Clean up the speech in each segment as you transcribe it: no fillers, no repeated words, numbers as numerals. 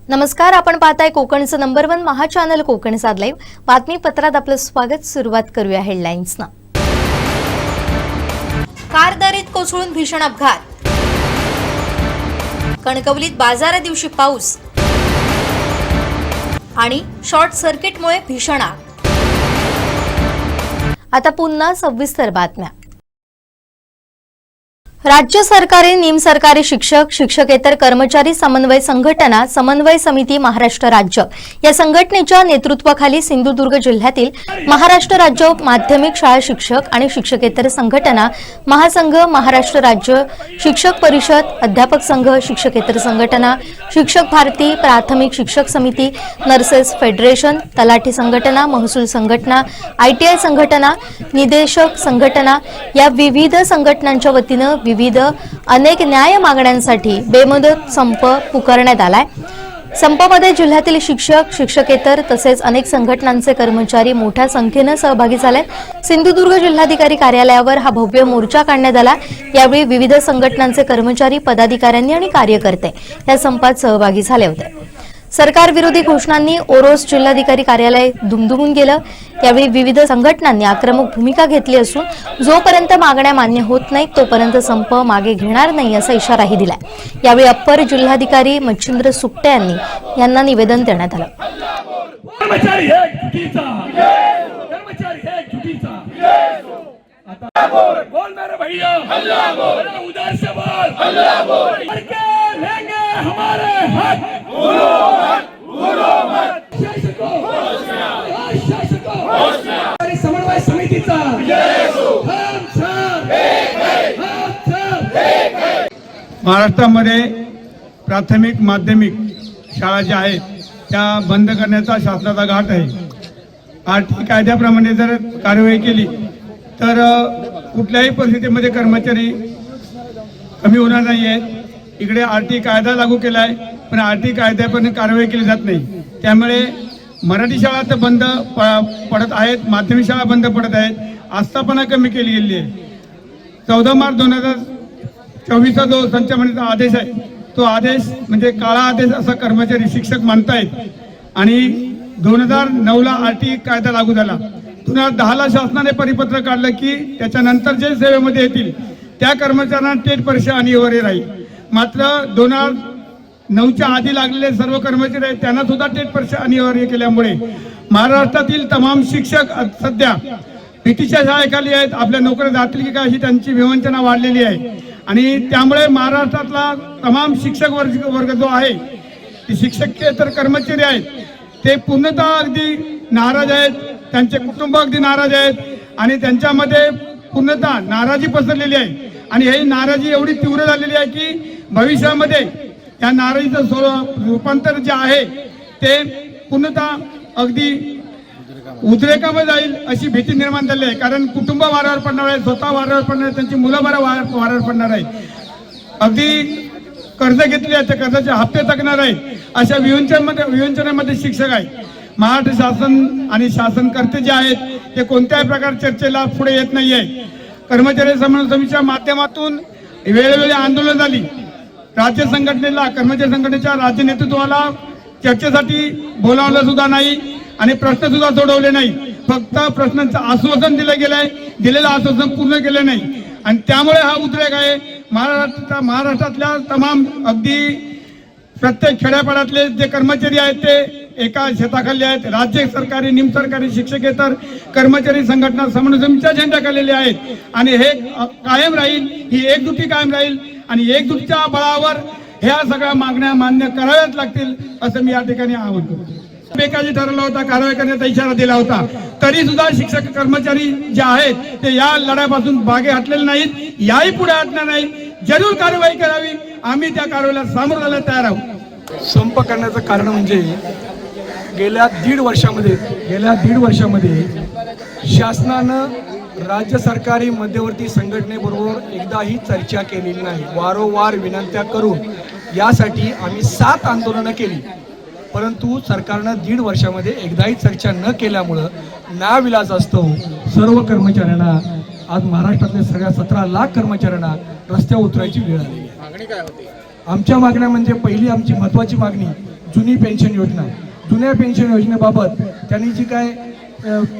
नमस्कार, आपण पाहताय कोकणचं नंबर 1 महा चॅनल कोकण साद लाईव्ह बातमीपत्रात आपलं स्वागत। सुरुवात करूया हेडलाईन्सना। कार दरीत कोसळून भीषण अपघात। कणकवलीत बाजारा दिवशी पाऊस आणि शॉर्ट सर्किटमुळे भीषण आग। आता पुन्हा सविस्तर बातम्या। राज्य सरकारी निमसरकारी शिक्षक शिक्षकेतर कर्मचारी समन्वय संघटना समन्वय समिती महाराष्ट्र राज्य या संघटनेच्या नेतृत्वाखाली सिंधुदुर्ग जिल्ह्यातील महाराष्ट्र राज्य माध्यमिक शाळा शिक्षक आणि शिक्षकेतर संघटना महासंघ, महाराष्ट्र राज्य शिक्षक परिषद, अध्यापक संघ, शिक्षकेतर संघटना, शिक्षक भारती, प्राथमिक शिक्षक समिती, नर्सेस फेडरेशन, तलाठी संघटना, महसूल संघटना, ITI संघटना, निदेशक संघटना या विविध संघटनांच्या वतीने विविध अनेक न्याय मागण्यांसाठी बेमुदत संप पुकारण्यात आलाय। संपामध्ये जिल्ह्यातील शिक्षक, शिक्षकेतर तसेच अनेक संघटनांचे कर्मचारी मोठ्या संख्येने सहभागी झाले। सिंधुदुर्ग जिल्हाधिकारी कार्यालयावर हा भव्य मोर्चा काढण्यात आला। यावेळी विविध संघटनांचे कर्मचारी, पदाधिकाऱ्यांनी आणि कार्यकर्ते या संपात सहभागी झाले होते। सरकार विरोधी घोषणांनी ओरोस जिल्हाधिकारी कार्यालय दुमदुमून गेलं। यावेळी विविध संघटनांनी आक्रमक भूमिका घेतली असून जोपर्यंत मागण्या मान्य होत नाहीत तोपर्यंत संप मागे घेणार नाही असा इशाराही दिलाय। यावेळी अप्पर जिल्हाधिकारी मच्छिंद्र सुकटे यांना निवेदन देण्यात आलं। समन्वय समितीचा महाराष्ट्रामध्ये प्राथमिक माध्यमिक शाळा ज्या आहेत त्या बंद करण्याचा शासनाचा घाट आहे। आर्थिक कायद्याप्रमाणे जर कार्यवाही केली तर कुठल्याही परिस्थितीमध्ये कर्मचारी कमी होणार नाही आहेत। इकडे आर्थिक कायदा लागू केला आहे पण आर्थिक कायद्याप्रमाणे कार्यवाही केली जात नाही। त्यामुळे मराठी शाळा तर बंद पडत आहेत, माध्यमिक शाळा बंद पडत आहेत, आस्थापना कमी केली गेली आहे। 14 मार्च 2024 जो संचालनाचा आदेश आहे तो आदेश म्हणजे काळा आदेश असा कर्मचारी शिक्षक मानतायत आणि 2009ला आर्थिक कायदा लागू झाला। 2010ला शासनाने परिपत्र काढलं की त्याच्यानंतर जे सेवेमध्ये येतील त्या कर्मचाऱ्यांना टेट परीक्षा अनिवार्य राहील। मात्र 2009च्या आधी लागलेले सर्व कर्मचारी आहेत त्यांना सुद्धा टेट परीक्षा अनिवार्य केल्यामुळे महाराष्ट्रातील तमाम शिक्षक सध्या भीतीच्या छायेखाली आहेत। आपल्या नोकऱ्या जातील की काय अशी त्यांची विवंचना वाढलेली आहे आणि त्यामुळे महाराष्ट्रातला तमाम शिक्षक वर्ग जो आहे ते शिक्षकेतर कर्मचारी आहेत ते पूर्णतः अगदी नाराज आहेत, त्यांचे कुटुंब अगदी नाराज आहेत आणि त्यांच्यामध्ये पूर्णतः नाराजी पसरलेली आहे आणि ही नाराजी एवढी तीव्र झालेली आहे की भविष्यामध्ये या नाराजीचं रूपांतर जे आहे ते पूर्णतः अगदी उद्रेकामध्ये जाईल अशी भीती निर्माण झाली आहे। कारण कुटुंब वाऱ्यावर पडणार आहे, स्वतः वाऱ्यावर पडणार आहे, त्यांची मुलं वाऱ्यावर पडणार आहे, अगदी कर्ज घेतले आहे त्या कर्जाचे हप्ते थकणार आहेत, अशा विवंचनेमध्ये शिक्षक आहेत। महाराष्ट्र शासन आणि शासनकर्ते जे आहेत ते कोणत्याही प्रकार चर्चेला पुढे येत नाही आहे। कर्मचारी समन्वय समितीच्या माध्यमातून वेळोवेळी आंदोलन झाली। राज्य संघटनेला, कर्मचारी संघटनेच्या राज्य नेतृत्वाला चर्चेसाठी बोलावलं सुद्धा नाही आणि प्रश्न सुद्धा सोडवले नाही। फक्त प्रश्नांचं आश्वासन दिलं गेलंय, दिलेलं आश्वासन पूर्ण केलं नाही आणि त्यामुळे हा उद्रेक आहे। महाराष्ट्रातल्या तमाम अगदी प्रत्येक खेड्यापाड्यातले जे कर्मचारी आहेत ते एका शेताखाली आहेत। राज्य सरकारी निमसरकारी शिक्षकेतर कर्मचारी संघटना समन्वय समितीच्या झेंड्याखाली आहेत आणि हे कायम राहील, ही एकजुटी कायम राहील आणि एकजुटीच्या बळावर ह्या सगळ्या मागण्या मान्य कराव्याच लागतील असं मी या ठिकाणी आवाहन करतो। बेकायदेशीर ठरवला होता, कारवाई करण्याचा इशारा दिला होता, तरी सुद्धा शिक्षक कर्मचारी जे आहेत ते या लढ्यापासून मागे हटलेले नाहीत, याही पुढे हटणार नाही। जरूर कारवाई करावी, आम्ही त्या कारवाईला सामोरं जायला तयार आहोत। संप करण्याचं कारण म्हणजे गेल्या दीड वर्षामध्ये शासनानं राज्य सरकारी मध्यवर्ती संघटनेबरोबर एकदाही चर्चा केलेली नाही। वारंवार विनंत्या करून यासाठी आम्ही 7 आंदोलनं केली, परंतु सरकारनं दीड वर्षामध्ये एकदाही चर्चा न केल्यामुळं नाविलाजास्तव सर्व कर्मचाऱ्यांना आज महाराष्ट्रातल्या सगळ्या 17 लाख कर्मचाऱ्यांना रस्त्यावर उतरायची वेळ आली आहे। मागणी काय होती? आमच्या मागण्या म्हणजे पहिली आमची महत्त्वाची मागणी जुनी पेन्शन योजना. जुन्या पेन्शन योजनेबाबत त्यांनी जी काय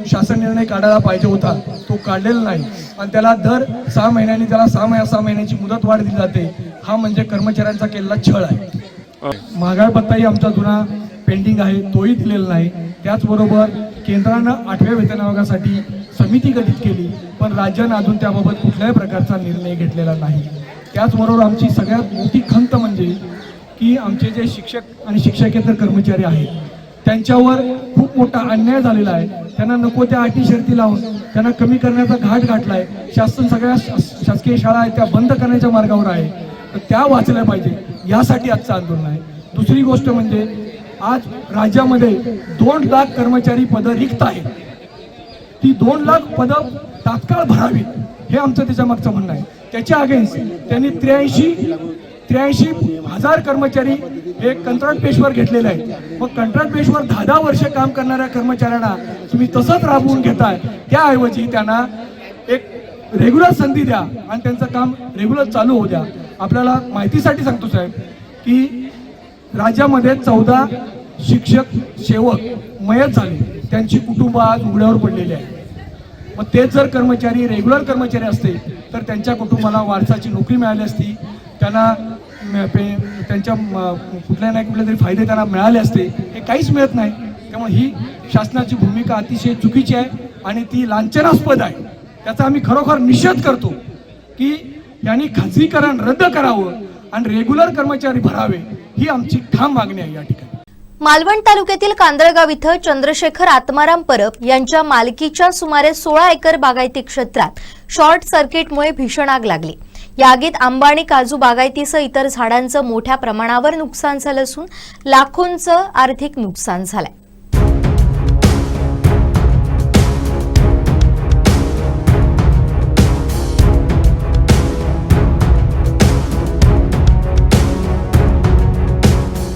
शासन निर्णय काढायला पाहिजे होता तो काढलेला नाही आणि त्याला दर 6 महिन्यांनी त्याला 6 महिन्याची मुदत वाढ दिली जाते. हा म्हणजे कर्मचाऱ्यांचा केलेला छळ आहे. महागाई भत्ताही आमचा जुना पेंडिंग आहे, तोही दिलेला नाही. त्याचबरोबर केंद्रानं 8व्या वेतन आयोगासाठी समिती गठीत केली, पण राज्यानं अजून त्याबाबत कुठल्याही प्रकारचा निर्णय घेतलेला नाही. त्याचबरोबर आमची सगळ्यात मोठी खंत म्हणजे की आमचे जे शिक्षक आणि शिक्षकेतर कर्मचारी आहेत त्यांच्यावर खूप मोठा अन्याय झालेला आहे. त्यांना नको त्या अटी शर्ती लावून त्यांना कमी करण्याचा घाट घातला आहे. शासन सगळ्या शासकीय शाळा आहेत त्या बंद करण्याच्या मार्गावर आहे, तर त्या वाचल्या पाहिजे यासाठी आजचं आंदोलन आहे. दुसरी गोष्ट म्हणजे आज राज्यामध्ये 2 लाख कर्मचारी पदं रिक्त आहेत. ती 2 लाख पदं तात्काळ भरावीत हे आमचं त्याच्या मागचं म्हणणं आहे. त्याच्या अगेन्स्ट त्यांनी 83,000 कर्मचारी हे कंत्राट बेसवर घेतलेले आहेत. मग कंत्राट बेसवर 10 वर्ष काम करणाऱ्या कर्मचाऱ्यांना तुम्ही तसंच राबवून घेताय. त्याऐवजी त्यांना एक रेग्युलर संधी द्या आणि त्यांचं काम रेग्युलर चालू होऊ द्या. आपल्याला माहितीसाठी सांगतो साहेब की राज्यामध्ये 14 शिक्षक सेवक मयत झाले, त्यांची कुटुंब आज उघड्यावर पडलेली आहे. मग तेच जर कर्मचारी रेग्युलर कर्मचारी असते तर त्यांच्या कुटुंबाला वारसाची नोकरी मिळाली असती, त्यांना त्यांच्या कुठल्या ना कुठले तरी फायदे त्यांना मिळाले असते. हे काहीच मिळत नाही. त्यामुळे ही शासनाची भूमिका अतिशय चुकीची आहे आणि ती लांछनास्पद आहे. त्याचा आम्ही खरोखर निषेध करतो की यांनी खाजगीकरण रद्द करावं आणि रेग्युलर कर्मचारी भरावे, ही आमची ठाम मागणी आहे या ठिकाणी. मालवण तालुक्यातील कांदळगाव इथं चंद्रशेखर आत्माराम परब यांच्या मालकीच्या सुमारे 16 एकर बागायती क्षेत्रात शॉर्ट सर्किटमुळे भीषण आग लागली. या आगीत आंबा आणि काजू बागायतीसह इतर झाडांचं मोठ्या प्रमाणावर नुकसान झालं असून लाखोंचं आर्थिक नुकसान झालंय.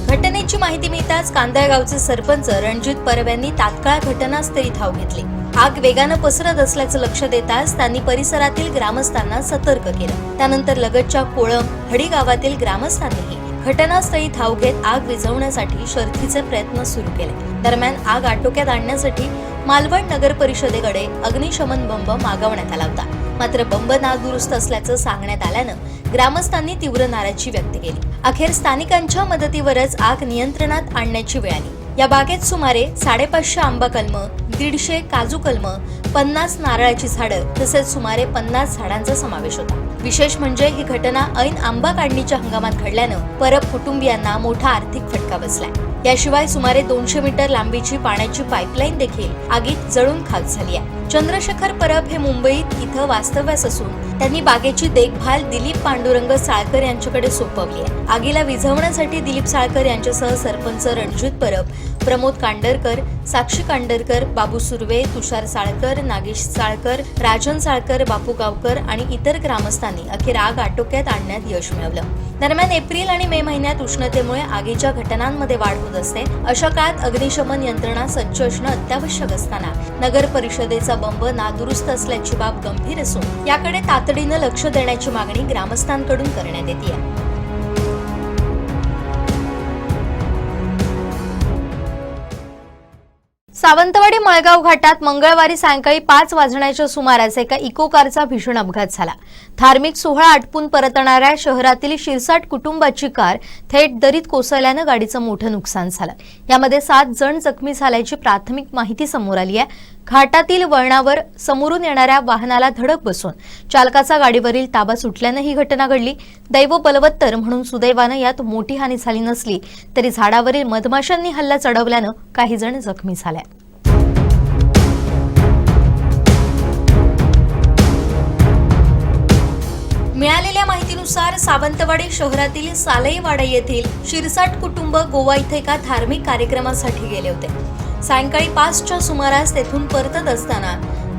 घटनेची माहिती मिळताच कांदळगावचे सरपंच रणजित परब यांनी तात्काळ घटनास्थळी धाव घेतली. आग वेगानं पसरत असल्याचं लक्ष देताच त्यांनी परिसरातील ग्रामस्थांना सतर्क केलं. त्यानंतर लगतच्या कोळम हडी गावातील ग्रामस्थांनीही घटनास्थळी धाव घेत आग विझवण्यासाठी शर्थीचे प्रयत्न सुरू केले. दरम्यान आग आटोक्यात आणण्यासाठी मालवण नगर परिषदेकडे अग्निशमन बंब मागवण्यात आला होता. मात्र बंब नादुरुस्त असल्याचं सांगण्यात आल्यानं ग्रामस्थांनी तीव्र नाराजी व्यक्त केली. अखेर स्थानिकांच्या मदतीवरच आग नियंत्रणात आणण्याची वेळ आली. या बागेत सुमारे 550 आंबा कलम, 150 काजू कलम, 50 नारळाची झाडं तसेच सुमारे 50 झाडांचा समावेश होता. विशेष म्हणजे ही घटना ऐन आंबा काढणीच्या हंगामात घडल्यानं परब कुटुंबियांना मोठा आर्थिक फटका बसलाय. याशिवाय सुमारे 200 मीटर लांबीची पाण्याची पाईपलाईन देखील आगीत जळून खाक झाली आहे. चंद्रशेखर परब हे मुंबईत इथं वास्तव्यास असून त्यांनी बागेची देखभाल दिलीप पांडुरंग साळकर यांच्याकडे सोपवली आहे. आगीला विझवण्यासाठी दिलीप साळकर यांच्यासह सरपंच रणजित परब, प्रमोद कांडरकर, साक्षी कांडरकर, बाबू सुर्वे, तुषार साळकर, नागेश साळकर, राजन साळकर, बापू गावकर आणि इतर ग्रामस्थांनी अखेर आग आटोक्यात आणण्यात यश मिळवलं. दरम्यान एप्रिल आणि मे महिन्यात उष्णतेमुळे आगीच्या घटनांमध्ये वाढ होत असते. अशा काळात अग्निशमन यंत्रणा सज्ज असणं अत्यावश्यक असताना नगर परिषदेचा बंब नादुरुस्त असल्याची बाब गंभीर असून याकडे तातडीनं लक्ष देण्याची मागणी ग्रामस्थांकडून करण्यात येते. सावंतवाडी मळगाव घाटात मंगळवारी सायंकाळी 5 वाजण्याच्या सुमारास एका इको कारचा भीषण अपघात झाला. धार्मिक सोहळा आटपून परतणाऱ्या शहरातील शिरसाट कुटुंबाची कार थेट दरीत कोसळल्यानं गाडीचं मोठं नुकसान झालं. यामध्ये 7 जण जखमी झाल्याची प्राथमिक माहिती समोर आली आहे. घाटातील वळणावर समोरून येणाऱ्या वाहनाला धडक बसून चालकाचा गाडीवरील ताबा सुटल्यानं ही घटना घडली. दैव बलवत्तर म्हणून सुदैवानं यात मोठी हानी झाली नसली तरी झाडावरील मधमाशांनी हल्ला चढवल्यानं काही जण जखमी झाले. मिळालेल्या माहितीनुसार सावंतवाडी शहरातील सालईवाडा येथील शिरसाट कुटुंब गोवा इथे एका धार्मिक कार्यक्रमासाठी गेले होते. सायंकाळी 5च्या सुमारास तेथून परतत असताना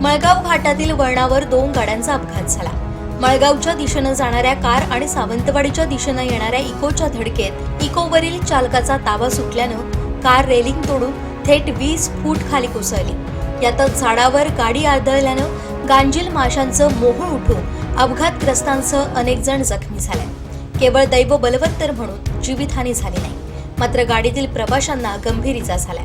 मळगाव घाटातील वळणावर 2 गाड्यांचा अपघात झाला. मळगावच्या दिशेनं जाणाऱ्या कार आणि सावंतवाडीच्या दिशेनं येणाऱ्या इकोच्या धडकेत इकोवरील चालकाचा ताबा सुटल्यानं कार रेलिंग तोडून थेट 20 फूट खाली कोसळली. यातच झाडावर गाडी आदळल्यानं गांजील माशांचं मोहोळ उठून अपघातग्रस्तांसह अनेक जण जखमी झाले. केवळ दैव बलवत्तर म्हणून जीवितहानी झाली नाही, मात्र गाडीतील प्रवाशांना गंभीर इजा झाल्या.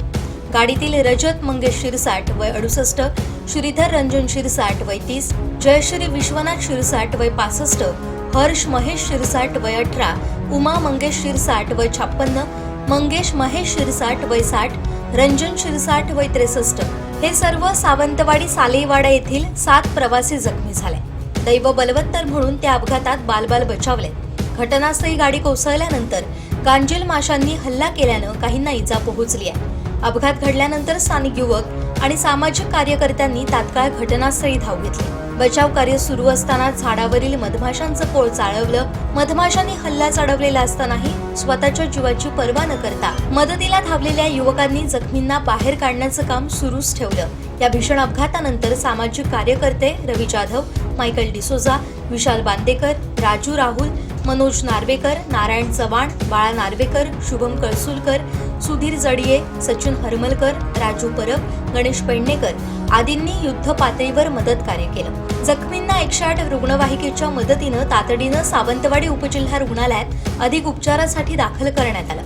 गाडीतील रजत मंगेश शिरसाट वय 68, श्रीधर रंजन शिरसाट वय 30, जयश्री विश्वनाथ शिरसाट वय 65, हर्ष महेश शिरसाट वय 18, उमा मंगेश शिरसाट वय 56, मंगेश महेश शिरसाट वय 60, रंजन शिरसाट वय 63 हे सर्व सावंतवाडी सालेवाडा येथील 7 प्रवासी जखमी झाले. दैव बलवत्तर म्हणून त्या अपघातात बालबाल बचावले. घटनास्थळी गाडी कोसळल्यानंतर गांजेल माशांनी हल्ला केल्यानं काहींना इजा पोहोचली आहे. अपघात घडल्यानंतर स्थानिक युवक आणि सामाजिक कार्यकर्त्यांनी तात्काळ घटनास्थळी धाव घेतली. बचाव कार्य सुरू असताना झाडावरील मधमाशांचं पोळ चाळवलं. मधमाशांनी हल्ला चढवलेला असतानाही स्वतःच्या जीवाची पर्वा न करता मदतीला धावलेल्या युवकांनी जखमींना बाहेर काढण्याचं काम सुरूच ठेवलं. या भीषण अपघातानंतर सामाजिक कार्यकर्ते रवी जाधव, मायकल डिसोजा, विशाल बांदेकर, राजू राहुल, मनोज नार्वेकर, नारायण चव्हाण, बाळा नार्वेकर, शुभम कळसुलकर, सुधीर जडिये, सचिन हरमलकर, राजू परब, गणेश पेडणेकर आदींनी युद्ध पातळीवर मदत कार्य केलं. जखमींना 108 रुग्णवाहिकेच्या मदतीनं तातडीनं सावंतवाडी उपजिल्हा रुग्णालयात अधिक उपचारासाठी दाखल करण्यात आलं.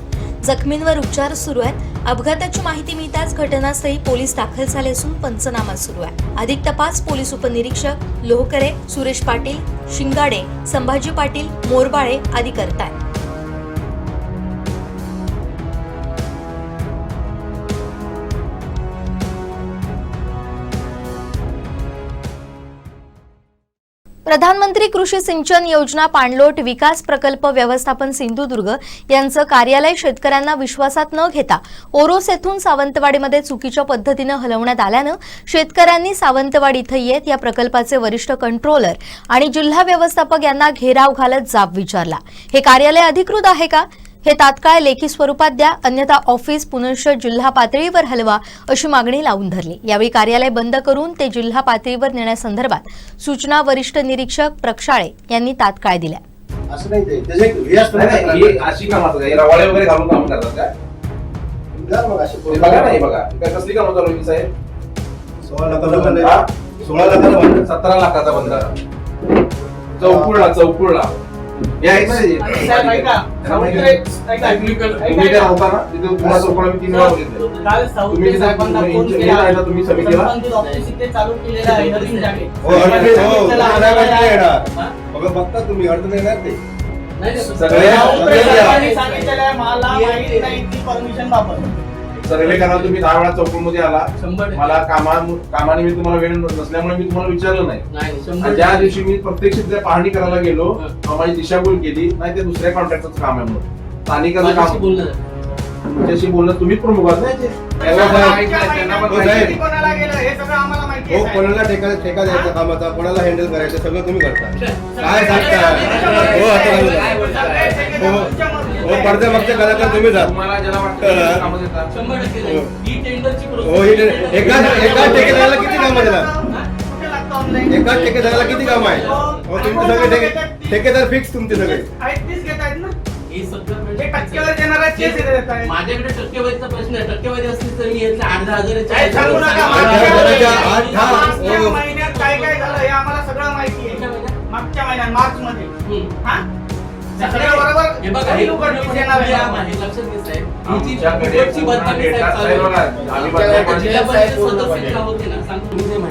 जखमींवर उपचार सुरू आहेत. अपघाताची माहिती मिळताच घटनास्थळी पोलीस दाखल झाले असून पंचनामा सुरू आहे. अधिक तपास पोलीस उपनिरीक्षक लोहकरे, सुरेश पाटील, शिंगाडे, संभाजी पाटील, मोरबाळे आदी करतायत. प्रधानमंत्री कृषी सिंचन योजना पाणलोट विकास प्रकल्प व्यवस्थापन सिंधुदुर्ग यांचं कार्यालय शेतकऱ्यांना विश्वासात न घेता ओरोस येथून सावंतवाडीमध्ये चुकीच्या पद्धतीनं हलवण्यात आल्यानं शेतकऱ्यांनी सावंतवाडी इथं येत या प्रकल्पाचे वरिष्ठ कंट्रोलर आणि जिल्हा व्यवस्थापक यांना घेराव घालत जाब विचारला. हे कार्यालय अधिकृत आहे का? हे तात्काळ लेखी स्वरूपात द्या, अन्यथा ऑफिस पुनश्च जिल्हा पातळीवर हलवा अशी मागणी लावून धरली. यावेळी कार्यालय बंद करून ते जिल्हा पातळीवर नेण्यासंदर्भात सूचना वरिष्ठ निरीक्षक प्रक्षाळे यांनी तात्काळ दिल्या. असं नाही ते त्याचे एक व्यास पण हे अशी कामं असतात, हे रवाळे वगैरे घालून काम करतात काय? द्या मग असे हे बघा नाही बघा काय कसली कामं चालू आहे साहेब? 16 लाखाचा बंद आहे. 16 लाखाचा बंद 17 लाखाचा बंद चौकुळला हे आहेत ना ते? तुम्ही इथे राहता ना, तिथे तुम्हाला चौकुळा मी 3 वेळा बघितले. तुम्ही तिथे आहे ना, तुम्ही समितीला बघा बघता तुम्ही अडचण येणार ते सर्वे करायला तुम्ही 10 वेळा चौकुळमध्ये आला. मला कामानिमित्त तुम्हाला वेळ नसल्यामुळे मी तुम्हाला विचारलं नाही. आणि ज्या दिवशी मी प्रत्यक्ष तिथे पाहणी करायला गेलो, माझी दिशाभूल केली नाही, ते दुसऱ्या कॉन्ट्रॅक्टरचं काम आहे म्हणून स्थानिकाचं काम. तुमच्याशी बोलणं तुम्हीच प्रमुख आहात ना. कोणाला ठेका द्यायचा कामाचा, कोणाला हँडल करायचं सगळं तुम्ही करता. काय सांगता हो पडद्या मागचे कलाकार तुम्ही जा. तुम्हाला ज्याला वाटतं कामं देतात. हो एका ठेकेदाराला किती कामं देतात? एका ठेकेदाराला किती काम आहे? हो तुमचे सगळे ठेकेदार फिक्स तुमचे सगळे. माझ्याकडे टक्केवारीचा प्रश्न आहे. टक्केवारी असली तर मी यातले 8-10 महिन्यात काय काय झालं हे आम्हाला सगळं माहिती आहे. मागच्या महिन्यात मार्च मध्ये हे बघा हे लक्षात घे साहेब.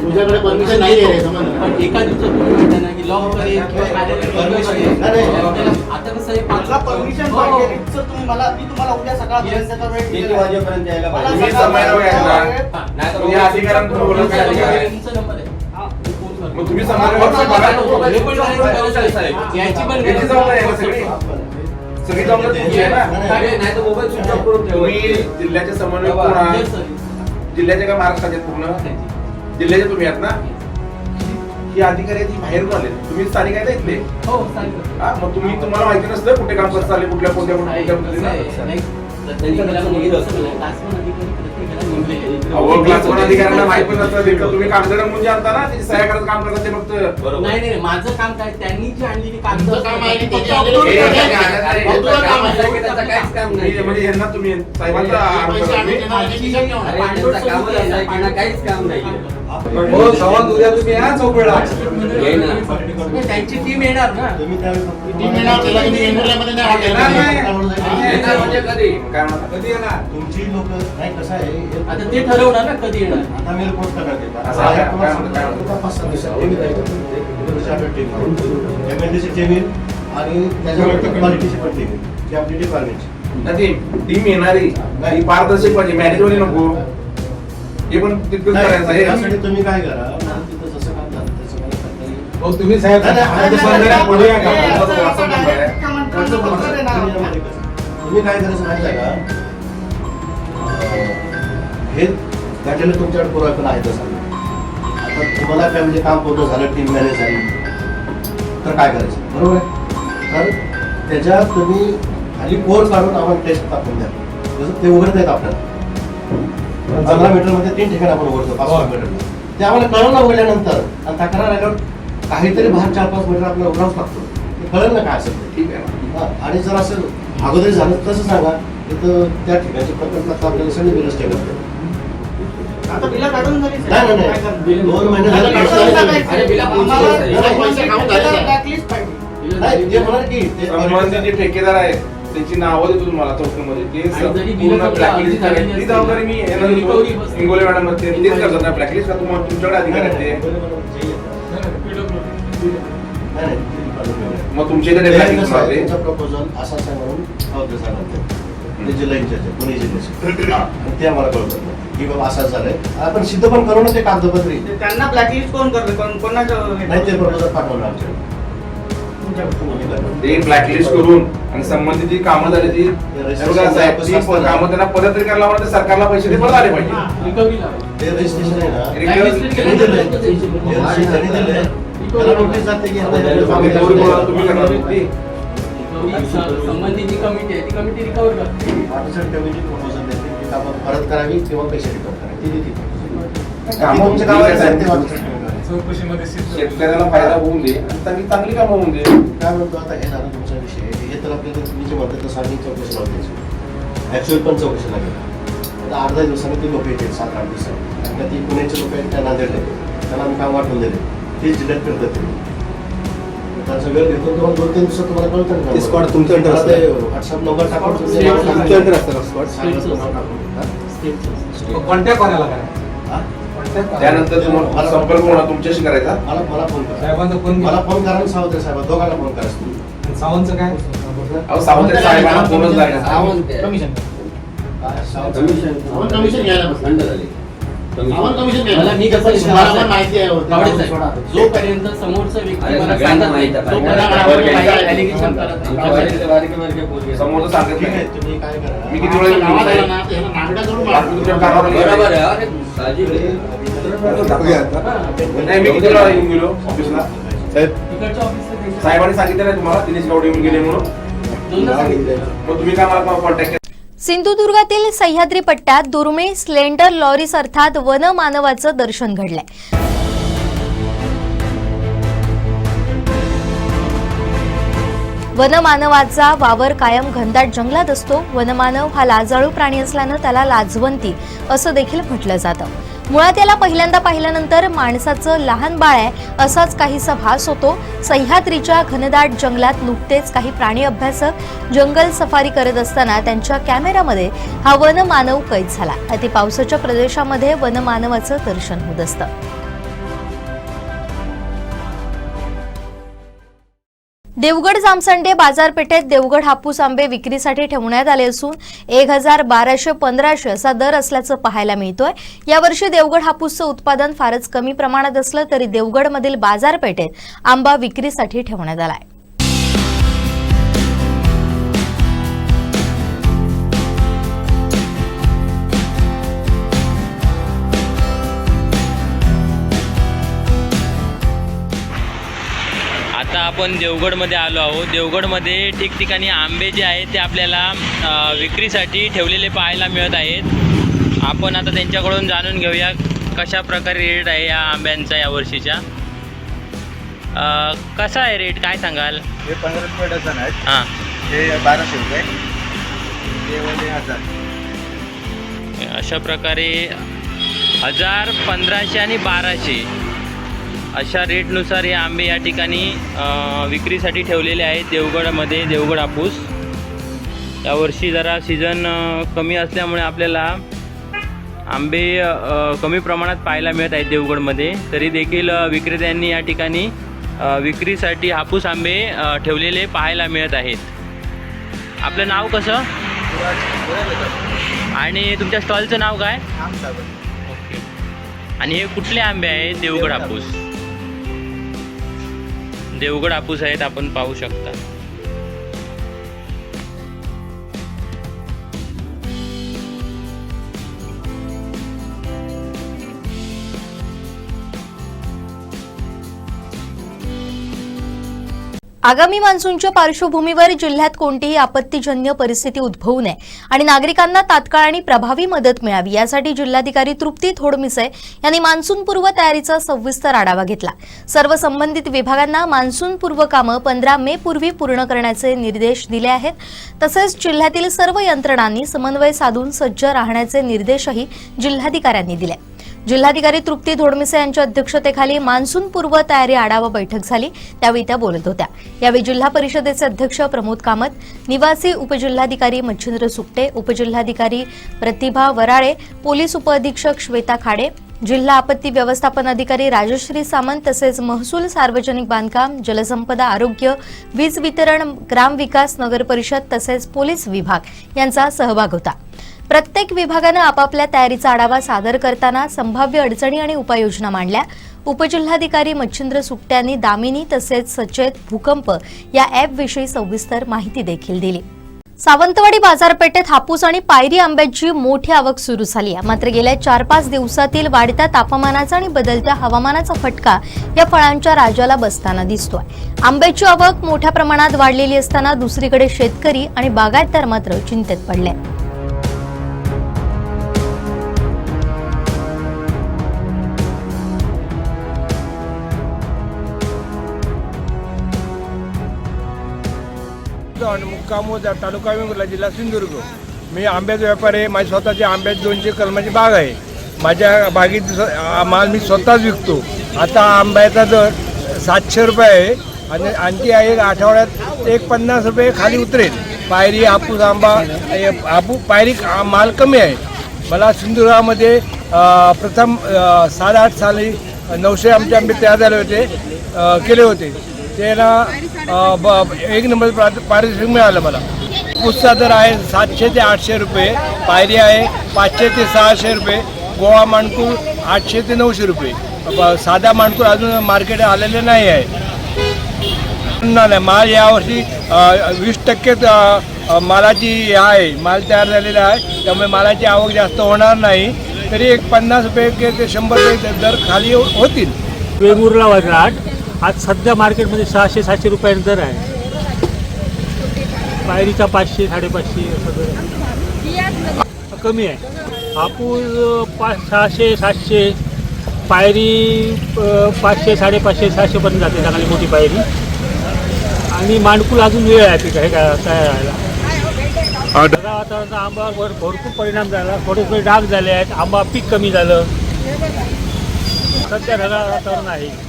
तुझ्याकडे परमिशन नाही आहे एका दिवसात की लॉ करेल आता कसं आहे परमिशन पाहिजे तुम्ही मला मी तुम्हाला उद्या सकाळपर्यंतचा वेळ किती दिलेला आहे. वाजेपर्यंत यायला मला पाहिजे? समयावर यायला. नाही तर तुम्ही अधिकाऱ्यांकडून बोलत काय अधिकार आहे? तुमचा नंबर आहे. मग तुम्ही समयावर बघा. याची पण याची जबाबदारी आहे ना सगळी. सगळी जबाबदारी तुमची आहे ना. नाही तर मोबाईल स्विच ऑफ करून तुम्ही जिल्ह्याचे समन्वयक कोण आहात? जिल्ह्याचे काय महाराष्ट्राचे पूर्ण जिल्ह्याचे तुम्ही आहात ना. ही अधिकारी आहेत, ही बाहेरून आले. तुम्ही स्थानिक आहे ना इथले. हो सांगितलं. हा, मग तुम्हाला माहिती नसतं कुठे काम कसं चालले, कुठल्या कोणत्या नाही, पद्धतीने. नाही. प्रत्येक वेळेला मुलगी असं नाही. तासभर अधिकारी प्रत्येक वेळेला अहो क्लासवर अधिकाऱ्यांना माहिती पण नसतं ते तुम्ही कागद म्हणजे आणता ना त्याची सह्या करत काम करतात ते फक्त नाही नाही माझं काम काय त्यांनी जी आणलेली कागद काम आहे, फक्त ते upload आणलेली करायचं. कागद फक्त आहे. काम आहे, त्याचं काहीच काम नाही. म्हणजे यांना तुम्ही साहेबांचा आरोप पैसे करा. आणले त्यांना आणि खिशात ठेवणार. अरे, त्यांचं कामच असं आहे की ना काहीच काम नाही हो संवाद उद्या तुम्ही या चौकळा नाही, त्यांची टीम येणार ना टीम येणार, त्याला तुम्ही वेंगुर्ल्यामध्ये नाही हॉटेल. येणार म्हणजे कधी काय म्हणता? कधी येणार तुमची लोक नाही कसं आहे आता ते ठरवणार ना कधी येणार आता मी रिपोर्ट करणार आहे. असं आहे का? काय म्हणता? काय म्हणता? 5-6 दिवसात टीम येईल. टीम MLDC टीम येईल आणि त्याच्यावर क्वालिटीची पण टीम येईल जी आपली डिपार्टमेंटची. नाही, टीम येणारी ही पारदर्शक पाहिजे मॅनेजर नको हे पण तितकंच करायचं आहे त्यासाठी तुम्ही काय करा मला तिथं जसं काम झालं तसं मला करता येईल. हो तुम्ही साहेब नाही, नाही, आता दुसऱ्या पुढे या का? तुम्ही काय करायचं माहिती आहे का हे घटनेला तुमच्याकडे पुरावा पण आहे तसं आता तुम्हाला काय म्हणजे काम पूर्ण झालं टीम मॅनेज झाली तर काय करायचं बरोबर आहे तर त्याच्यात तुम्ही खाली कोर काढून आम्हाला टेस्ट टाकून द्या जसं ते उघडत आहेत आपल्याला 15 मीटरमध्ये 3 ठिकाणी आपण उघडतो 5 मीटर ते आम्हाला कळलं ना उघडल्यानंतर आणि तक्रार आल्यावर काहीतरी बाहेर 4-5 मीटर आपल्याला उघडावंच लागतो ते कळलं ना काय असेल ते. ठीक आहे ना. हा, आणि जर असं अगोदर झालं तसं सांगा तिथं त्या ठिकाणची प्रकल्प आपल्याला सगळी बिलच ठेवलं आता बिलं काढून झाली नाही नाही नाही 2 महिने बिलं झाले काढून टाकायचं. अरे, बिलं पोहोचली आम्हाला आहे. बिलं पैसे खाऊन झाले, blacklist पाहिजे. नाही ते होणार की ते संबंधित जे ठेकेदार आहेत त्यांची नावं देतो तुम्हाला चौकीमध्ये ते आणि जरी पूर्ण बिलं blacklist झालेली करायची. ती जबाबदारी मी यांना recovery देतो. बस. इंगोले मॅडम मध्ये तेच करतात ना ब्लॅकलिस्ट का तुम्हाला तुमच्याकडे अधिकार आहेत ते मग तुमच्या इथे blacklist होणार ते. प्रपोजल असा म्हणून ते जिल्हा इंचार्ज आहे, पुणे जिल्ह्याचे आणि ते आम्हाला कळतं की बाबा असंच झालंय आपण सिद्ध पण करू ना ते कागदपत्री ते त्यांना ब्लॅकलिस्ट कोण करते कोणाचं नाही ते प्रपोजल पाठवलं आमच्याकडे ते ब्लॅकलिस्ट करून आणि संबंधित जी कामं झाली ती बघा साहेब, ती कामं त्यांना परत तरी करायला लागणार, सरकारला पैसे ते परत आले पाहिजे रिकव्हरी लावा. ते रजिस्ट्रेशन आहे ना Blacklist त्यांनी दिलंय. केलं ते रजिस्ट्रेशन त्यांनी दिलंय. त्याला नोटीस जाते की आता आम्ही याच्यावर तेवढी बोला, तुम्ही करणार ती रिकव्हरी संबंधित जी कमिटी आहे ती कमिटी रिकव्हर करते पार्टिसिपेट कमिटी प्रपोजल देते की कामं परत करावी किंवा पैसे रिकव्हर करावे ती देते कामं तुमच्या गावात आहेत ते वाटतं ठेवणार. चौकशीमध्ये शेतकऱ्याला फायदा होऊन दे आणि चांगली चांगली कामं होऊन दे काय म्हणतो आता हे झालं तुमचा विषय हे तर आपल्याला तुम्ही जे म्हणतात तसं आम्ही चौकशी लावते ऍक्च्युअल पण चौकशी लागेल आता 8-10 दिवसांनी ते लोक येतील 7-8 दिवसांनी आणि ती पुण्याचे लोक आहेत त्यांना दिले त्यांना आम्ही काम वाटून दिले ते जिल्ह्यात फिरतात ते त्यांचा वेळ घेतो तुम्हाला 2-3 दिवसात तुम्हाला कळतं ना ते स्क्वॉड तुमच्या अंडर असतं. व्हॉट्सअप नंबर टाकून तुमच्या अंडर असतं स्पॉट कॉन्टॅक्ट कोणाला करायचा हा? त्यानंतर तुम्हाला संपर्क होणार तुमच्याशी करायचा मला फोन करा साहेबांचा फोन मला फोन करा आणि सावत्र साहेब दोघांना फोन करा तुम्ही सावंतचं काय अहो सावंत साहेबांना फोनच लागेल कमिशन काय सावंत कमिशन घ्यायला बसला. आम्हाला कमिशन घ्यायला. मला मी कसं मला पण माहिती आहे गावडे साहेब, जोपर्यंत समोरचा व्यक्ती मला सांगत नाही तोपर्यंत allegation करत नाही. समोरचं सांगत ठीक आहे नाही तुम्ही काय करा मी किती वेळा येऊन गावाला साहेब? ना, त्याला नागडा करून बाकी तुमच्या कामावर बरोबर आहे अरे साहजिक आहे. नाही मी किती वेळा येऊन गेलो ऑफिसला साहेब तिकडच्या ऑफिसला त्यांच्या- साहेबांनी सांगितलं नाही तुम्हाला दिनेश गावडे येऊन गेले म्हणून दोनदा सांगितलं. मग तुम्ही काय मला कॉन्टॅक्ट सिंधुदुर्गातील सह्याद्री पट्ट्यात दुर्मिळ स्लेंडर लॉरीस अर्थात वनमानवाचं दर्शन घडलंय. वनमानवाचा वावर कायम घनदाट जंगलात असतो. वनमानव हा लाजाळू प्राणी असल्यानं त्याला लाजवंती असं देखील म्हटलं जातं. मुळात याला पहिल्यांदा पाहिल्यानंतर माणसाचं लहान बाळ आहे असाच काहीसा भास होतो. सह्याद्रीच्या घनदाट जंगलात नुकतेच काही प्राणी अभ्यासक जंगल सफारी करत असताना त्यांच्या कॅमेऱ्यामध्ये हा वनमानव कैद झाला. अति पावसाच्या प्रदेशामध्ये वनमानवाचं दर्शन होत असतं. देवगड जामसंडे बाजारपेठेत देवगड हापूस आंबे विक्रीसाठी ठेवण्यात आले असून 1,1215 असा दर असल्याचं पाहायला मिळतोय. यावर्षी देवगड हापूसचं उत्पादन फारच कमी प्रमाणात असलं तरी देवगडमधील बाजारपेठेत आंबा विक्रीसाठी ठेवण्यात आलाय. आता आपण देवगडमध्ये आलो आहोत. देवगडमध्ये ठिकठिकाणी आंबे जे आहेत ते आपल्याला विक्रीसाठी ठेवलेले पाहायला मिळत आहेत. आपण आता त्यांच्याकडून जाणून घेऊया कशा प्रकारे रेट आहे या आंब्यांचा या वर्षीच्या. कसा आहे रेट, काय सांगाल? हे 15 रुपये डझन आहेत. हां, हे 1200 रुपये. हे वाले 1000. अशा प्रकारे 1000, 1500 आणि 1200 अशा रेटनुसार हे आंबे या ठिकाणी विक्रीसाठी ठेवलेले आहेत देवगडमध्ये. देवगड हापूस यावर्षी जरा सीझन कमी असल्यामुळे आपल्याला आंबे कमी प्रमाणात पाहायला मिळत आहेत देवगडमध्ये. तरी देखील विक्रेत्यांनी या ठिकाणी विक्रीसाठी हापूस आंबे ठेवलेले पाहायला मिळत आहेत. आपलं नाव कसं आणि तुमच्या स्टॉलचं नाव काय? ओके. आणि हे कुठले आंबे आहेत? देवगड हापूस. देवगड हापूस आहेत, आपण पाहू शकता. आगामी मान्सूनच्या पार्श्वभूमीवर जिल्ह्यात कोणतीही आपत्तीजन्य परिस्थिती उद्भवू नये आणि नागरिकांना तात्काळ आणि प्रभावी मदत मिळावी यासाठी जिल्हाधिकारी तृप्ती थोडमिसे यांनी मान्सूनपूर्व तयारीचा सविस्तर आढावा घेतला. सर्व संबंधित विभागांना मान्सूनपूर्व कामं 15 मे पूर्वी पूर्ण करण्याचे निर्देश दिले आहेत. तसेच जिल्ह्यातील सर्व यंत्रणांनी समन्वय साधून सज्ज राहण्याचे निर्देशही जिल्हाधिकाऱ्यांनी दिले. जिल्हाधिकारी तृप्ती थोडमिसे यांच्या अध्यक्षतेखाली मान्सूनपूर्व तयारी आढावा बैठक झाली, त्यावेळी त्या बोलत होत्या. यावेळी जिल्हा परिषदेचे अध्यक्ष प्रमोद कामत, निवासी उपजिल्हाधिकारी मच्छिंद्र सुकटे, उपजिल्हाधिकारी प्रतिभा वराळे, पोलीस उपअधीक्षक श्वेता खाडे, जिल्हा आपत्ती व्यवस्थापन अधिकारी राजश्री सामंत तसेच महसूल, सार्वजनिक बांधकाम, जलसंपदा, आरोग्य, वीज वितरण, ग्रामविकास, नगरपरिषद तसेच पोलीस विभाग यांचा सहभाग होता. प्रत्येक विभागानं आपापल्या तयारीचा आढावा सादर करताना संभाव्य अडचणी आणि उपाययोजना मांडल्या. उपजिल्हाधिकारी मच्छिंद्र सुकटे यांनी दामिनी तसेच सचेत भूकंप या ॲपविषयी सविस्तर माहिती देखील दिली. सावंतवाडी बाजारपेठेत हापूस आणि पायरी आंब्याची मोठी आवक सुरू झाली आहे. मात्र गेल्या 4-5 दिवसातील वाढत्या तापमानाचा आणि बदलत्या हवामानाचा फटका या फळांच्या राजाला बसताना दिसतोय. आंब्याची आवक मोठ्या प्रमाणात वाढलेली असताना दुसरीकडे शेतकरी आणि बागायतदार मात्र चिंतेत पडले. मुक्काम तालुका वेंगुर्ला, जिल्हा सिंधुदुर्ग. मी आंब्याचा व्यापारी आहे. माझी स्वतःची आंब्याची 200 कलमाची बाग आहे. माझ्या बागेत माल मी स्वतःच विकतो. आता आंब्याचा दर 700 रुपये आहे आणि आणखी एक आठवड्यात 50 रुपये खाली उतरेल. पायरी हापूस आंबा पायरी माल कमी आहे. मला सिंधुदुर्गामध्ये प्रथम 7-8 साली 900 आमचे आंबे तयार झाले होते, केले होते. त्याला 1 नंबर पारितोषिक मिळालं मला. हापूसचा दर आहे 700 ते 800 रुपये, पायरी आहे 500 ते 600 रुपये, गोवा माणकूर 800 ते 900 रुपये. साधा माणकूर अजून मार्केट आलेले नाही आहे. माल यावर्षी 20% मालाची आहे, माल तयार झालेला आहे. त्यामुळे मालाची आवक जास्त होणार नाही. तरी एक 50 रुपये ते 100 रुपये दर खाली होतील. वेंगुर्ला वगैरे आज सध्या मार्केटमध्ये 600-700 रुपयांचा दर आहे. पायरीचा 500-550 असं कमी आहे. हापूस 600-700, पायरी 500-550-600 पर्यंत जाते चांगली मोठी पायरी. आणि माणकूल अजून वेळ आहे पीक आहे का तयार राहायला. ढगाळ वातावरणाचा आंब्यावर भरपूर परिणाम झाला. थोडे डाग झाले आहेत. आंबा पीक कमी झालं. सध्या ढगाळ वातावरण आहे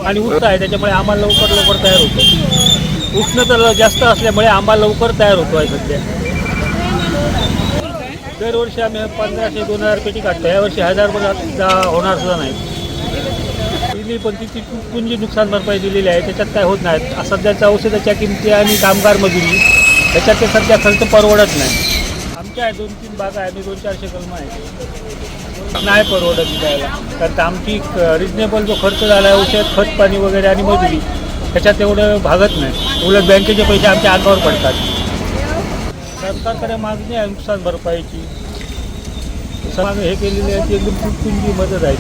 आणि उष्ण आहे, त्याच्यामुळे आंबा लवकर तयार होतो. उष्णता जास्त असल्यामुळे आंबा लवकर तयार होतो आहे सध्या. दरवर्षी आम्ही 1500-2000 पेटी काढतो. यावर्षी 1000 होणार सुद्धा नाही. दिली पण तिची पुंजी नुकसान भरपाई दिलेली आहे, त्याच्यात काय होत नाही. सध्याच्या औषधाच्या किमती आणि कामगार मजुरी त्याच्यात ते सध्या खर्च परवडत नाही. आमच्या 2-3 बागा आहे, मी 200-400 कलम आहे, नाही परवडत द्यायला. कारण आमची रिजनेबल जो खर्च झाला आहे औषध, खत पाणी वगैरे आणि मजुरी, त्याच्यात एवढं भागत नाही. उलट बँकेचे पैसे आमच्या अंगावर पडतात. सरकारकडे मागणी आहे नुकसान भरपाईची. हे केलेली आहे ती एकदम पुंजी मदत आहे.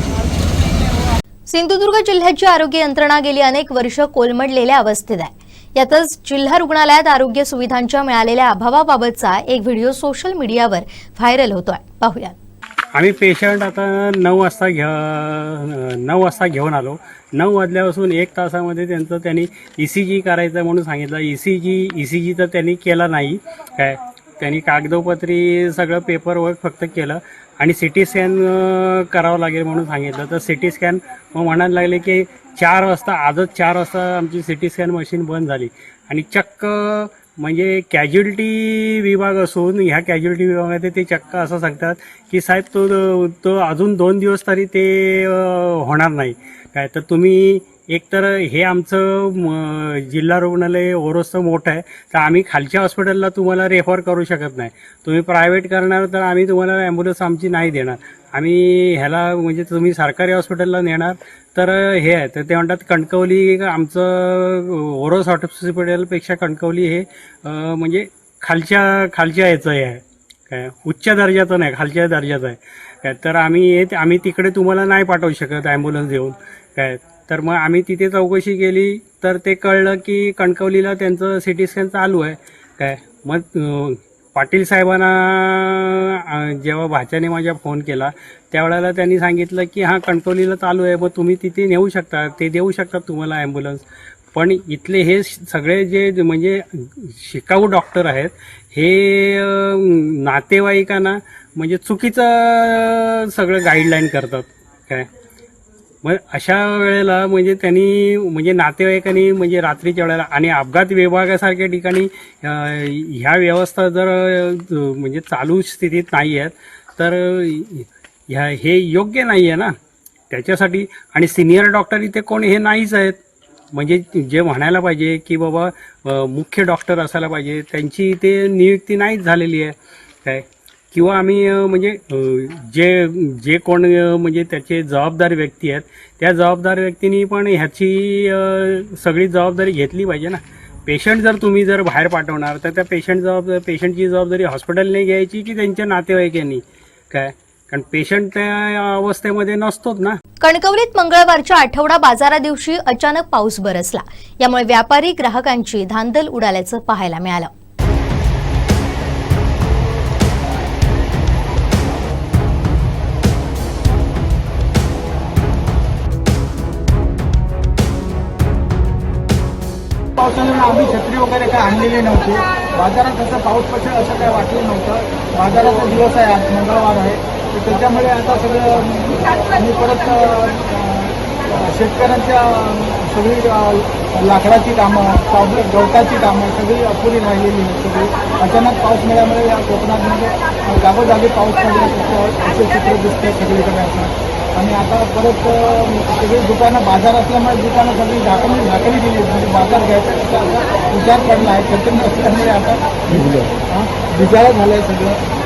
सिंधुदुर्ग जिल्ह्याची आरोग्य यंत्रणा गेली अनेक वर्ष कोलमडलेल्या अवस्थेत आहे. यातच जिल्हा रुग्णालयात आरोग्य सुविधांच्या मिळालेल्या अभावाबाबतचा एक व्हिडिओ सोशल मीडियावर व्हायरल होतोय. पाहूयात. आम्ही पेशंट आता 9 वाजता घेऊन आलो. 9 वाजल्यापासून 1 तासामध्ये त्यांनी ECG करायचं म्हणून सांगितलं. ECG तर त्यांनी केला नाही. काय त्यांनी कागदोपत्री सगळं पेपरवर्क फक्त केलं आणि CT स्कॅन करावं लागेल म्हणून सांगितलं. तर CT स्कॅन मग म्हणायला लागले की 4 वाजता, आजच 4 वाजता आमची CT स्कॅन मशीन बंद झाली आणि चक्क म्हणजे कॅज्युअल्टी विभाग असून ह्या कॅज्युअल्टी विभागामध्ये ते चक्क असं सांगतात की साहेब तो अजून 2 दिवस तरी ते होणार नाही. काय तर तुम्ही एकतर हे आमचं जिल्हा रुग्णालय ओरोसचं मोठं आहे, तर आम्ही खालच्या हॉस्पिटलला तुम्हाला रेफर करू शकत नाही. तुम्ही प्रायव्हेट करणार तर आम्ही तुम्हाला ॲम्ब्युलन्स आमची नाही देणार. आम्ही ह्याला म्हणजे तुम्ही सरकारी हॉस्पिटलला नेणार तर हे आहे. तर ते म्हणतात कणकवली आमचं ओरोस हॉस्पिटलपेक्षा कणकवली हे म्हणजे खालच्या याचं हे आहे. काय उच्च दर्जाचं नाही, खालच्या दर्जाचं आहे. काय तर आम्ही तिकडे तुम्हाला नाही पाठवू शकत ॲम्ब्युलन्स देऊन. काय तर मग आम्ही तिथे चौकशी केली तर ते कळलं की कणकवलीला त्यांचं CT स्कॅन चालू आहे. काय मग पाटील साहेबांना जेव्हा भाच्याने माझ्या फोन केला त्यावेळेला त्यांनी सांगितलं की हां कणकवलीला चालू आहे, मग तुम्ही तिथे नेऊ शकता, ते देऊ शकतात तुम्हाला ॲम्ब्युलन्स. पण इथले हे सगळे जे म्हणजे शिकाऊ डॉक्टर आहेत हे नातेवाईकांना म्हणजे चुकीचं सगळं गाईडलाईन करतात. काय मग अशा वेळेला म्हणजे त्यांनी म्हणजे नातेवाईकांनी म्हणजे रात्रीच्या वेळेला आणि अपघात विभागासारख्या ठिकाणी ह्या व्यवस्था जर म्हणजे चालू स्थितीत नाही आहेत तर हे योग्य नाही आहे ना त्याच्यासाठी. आणि सिनियर डॉक्टर इथे कोण हे नाहीच आहेत. म्हणजे जे म्हणायला पाहिजे की बाबा मुख्य डॉक्टर असायला पाहिजे त्यांची इथे नियुक्ती नाहीच झालेली आहे. काय किंवा आम्ही म्हणजे जे कोण म्हणजे त्याचे जबाबदार व्यक्ती आहेत त्या जबाबदार व्यक्तींनी पण ह्याची सगळी जबाबदारी घेतली पाहिजे ना. पेशंट जर तुम्ही जर बाहेर पाठवणार तर त्या पेशंटची जबाबदारी हॉस्पिटलने घ्यायची की त्यांच्या नातेवाईकांनी. काय कारण पेशंट त्या अवस्थेमध्ये नसतोच ना. कणकवलीत मंगळवारच्या आठवडा बाजारा दिवशी अचानक पाऊस बरसला. यामुळे व्यापारी ग्राहकांची धांदल उडाल्याचं पाहायला मिळालं. पावसामुळे आम्ही छत्री वगैरे काय आणलेली नव्हती. बाजारात तसं पाऊस पडेल असं काय वाटलं नव्हतं. बाजाराचा दिवस आहे, आज मंगळवार आहे, तर त्याच्यामुळे आता सगळं आम्ही परत शेतकऱ्यांच्या सगळी लाकडाची कामं, गवताची कामं सगळी अपुरी राहिलेली आहेत. सगळी अचानक पाऊस मिळाल्यामुळे या कोकणात जागोजागी पाऊस पडला असे चित्र दिसते सगळीकडे असं. आणि आता परत सगळी दुकानं बाजार असल्यामुळे दुकानं सगळी झाकली गेली. म्हणजे बाजार घ्यायचा विचार पडला आहे. त्याच्यामुळे असल्यामुळे आता विचार झालं आहे सगळं.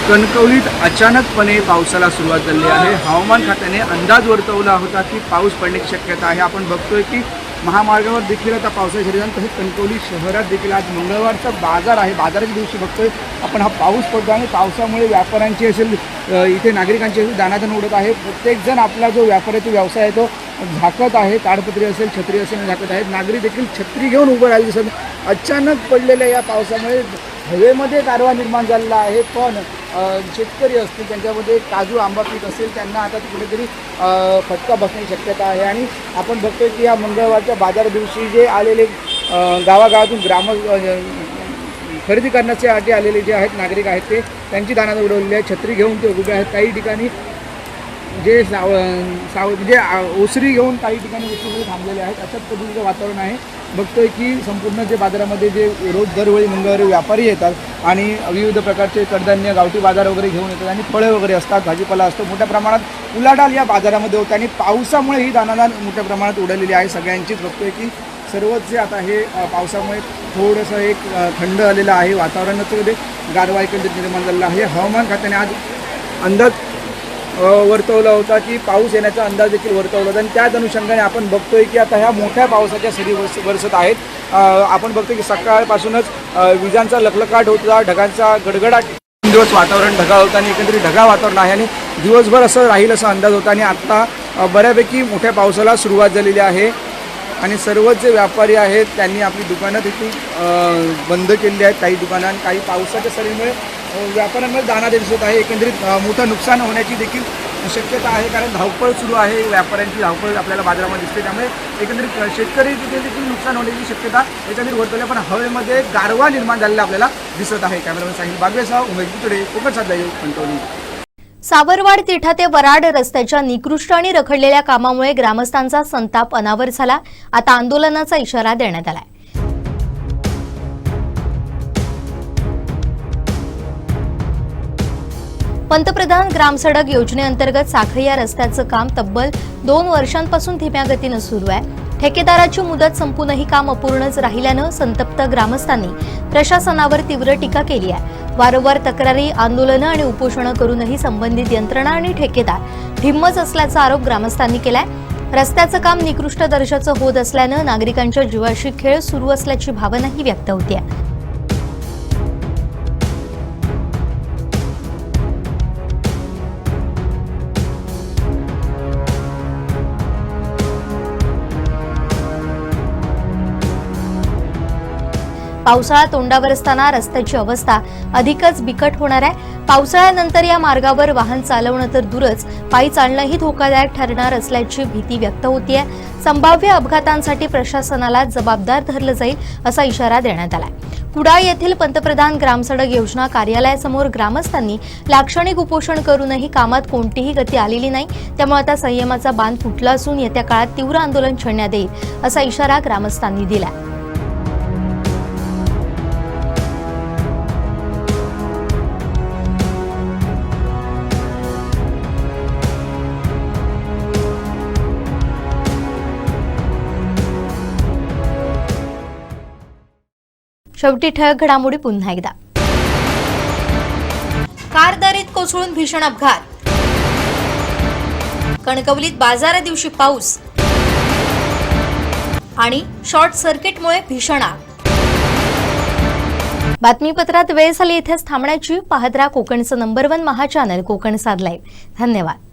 कणकवलीत अचानकपणे पावसाला सुरुवात झाली आहे. हवामान खात्याने अंदाज वर्तवला होता की पाऊस पडण्याची शक्यता आहे. आपण बघतोय की महामार्गावर देखील आता पावसाच्या शरीरात तसेच कणकवली शहरात देखील आज मंगळवारचा बाजार आहे. बाजाराच्या दिवशी बघतोय आपण हा पाऊस पडतो आणि पावसामुळे व्यापाऱ्यांची असेल इथे नागरिकांची असेल दाणादाण उडत आहे. प्रत्येकजण आपला जो व्यापाराचा व्यवसाय आहे तो झाकत आहे. ताडपत्री असेल छत्री असेल झाकत आहेत. नागरिक देखील छत्री घेऊन उभं राहिले दिसत. अचानक पडलेल्या या पावसामुळे हवेमध्ये गारवा निर्माण झालेला आहे. पण शेतकरी असतील त्यांच्यामध्ये काजू आंबा पीक असेल त्यांना आता कुठेतरी फटका बसण्याची शक्यता आहे. आणि आपण बघतोय की या मंगळवारच्या बाजार दिवशी जे आलेले गावागावातून खरेदी करण्यासाठी आलेले जे आहेत नागरिक आहेत ते त्यांची दाणा उडवलेली आहे. छत्री घेऊन ते उभे आहेत. काही ठिकाणी जे म्हणजे ओसरी घेऊन काही ठिकाणी ओसरी थांबलेले आहेत. अशाच पद्धतीचं वातावरण आहे. बघतोय की संपूर्ण जे बाजारामध्ये जे रोज दरवेळी मंगळवारी व्यापारी येतात आणि विविध प्रकारचे कडधान्य गावठी बाजार वगैरे घेऊन येतात आणि फळे वगैरे असतात, भाजीपाला असतो. मोठ्या प्रमाणात उलाढाल या बाजारामध्ये होते आणि पावसामुळे ही दाणादाण मोठ्या प्रमाणात उडालेली आहे सगळ्यांचीच. बघतोय की सर्वच जे आता हे पावसामुळे थोडंसं एक थंड आलेलं आहे वातावरणाचं, गारवा एकंदरीत निर्माण झालेलं आहे. हवामान खात्याने आज अंदाज वर्तवला होता की पाऊस येण्याचा अंदाज देखील वर्तवला होता आणि त्याच अनुषंगाने आपण बघतोय की आता ह्या मोठ्या पावसाच्या सरी बरसत आहेत. आपण बघतोय की सकाळपासूनच विजांचा लखलखाट होता, ढगांचा गडगडाट, दिवस वातावरण ढगाळ होतं आणि एकंदरीत ढगाळ वातावरण आहे आणि दिवसभर असं राहील असा अंदाज होता आणि आत्ता बऱ्यापैकी मोठ्या पावसाला सुरुवात झालेली आहे आणि सर्वच जे व्यापारी आहेत त्यांनी आपली दुकानं देखील बंद केलेली आहेत. काही दुकानं आणि काही पावसाच्या सरीमुळे व्यापाऱ्यांमध्ये दाणादार दिसत आहे. एकंदरीत मोठं नुकसान होण्याची देखील शक्यता आहे कारण धावपळ सुरू आहे, व्यापाऱ्यांची धावपळ आपल्याला बाजारामध्ये दिसते. त्यामुळे एकंदरीत शेतकरी तिथे देखील नुकसान होण्याची शक्यता एकंदरीत वर्तवली. पण हवेमध्ये गारवा निर्माण झालेला आपल्याला दिसत आहे. कॅमेरामॅन साहिल बागवेसह उमेश बुतडे, कोकण साध्या कणकवली. सावरवाड तिठा ते वराड रस्त्याच्या निकृष्ट आणि रखडलेल्या कामामुळे ग्रामस्थांचा संताप अनावर झाला. आता आंदोलनाचा इशारा देण्यात आलाय. पंतप्रधान ग्रामसडक योजनेअंतर्गत साखळी या रस्त्याचं काम तब्बल 2 वर्षांपासून धीम्या गतीनं सुरू आहे. ठेकेदाराची मुदत संपूनही काम अपूर्णच राहिल्यानं संतप्त ग्रामस्थांनी प्रशासनावर तीव्र टीका केली आहे. वारंवार तक्रारी, आंदोलनं आणि उपोषणं करूनही संबंधित यंत्रणा आणि ठेकेदार ढिम्मच असल्याचा आरोप ग्रामस्थांनी केलाय. रस्त्याचं काम निकृष्ट दर्जाचं होत असल्यानं नागरिकांच्या जीवाशी खेळ सुरू असल्याची भावनाही व्यक्त होतीये. पावसाळा तोंडावर असताना रस्त्याची अवस्था अधिकच बिकट होणार आहे. पावसाळ्यानंतर या मार्गावर वाहन चालवणं तर दूरच, पायी चालणंही धोकादायक ठरणार असल्याची भीती व्यक्त होतीये. संभाव्य अपघातांसाठी प्रशासनाला जबाबदार धरलं जाईल असा इशारा देण्यात आलाय. कुडाळ येथील पंतप्रधान ग्रामसडक योजना कार्यालयासमोर ग्रामस्थांनी लाक्षणिक उपोषण करूनही कामात कोणतीही गती आलेली नाही. त्यामुळे आता संयमाचा बांध फुटला असून येत्या काळात तीव्र आंदोलन छेडण्यात येईल असा इशारा ग्रामस्थांनी दिला. शेवटी ठळक घडामोडी पुन्हा एकदा. कार दरीत कोसळून भीषण अपघात. कणकवलीत बाजारा दिवशी पाऊस आणि शॉर्ट सर्किटमुळे भीषण आग. बातमीपत्रात वेळ झाली इथेच थांबण्याची. पाहत राहा कोकणचं नंबर 1 महा चॅनल कोकण साध लाईव्ह. धन्यवाद.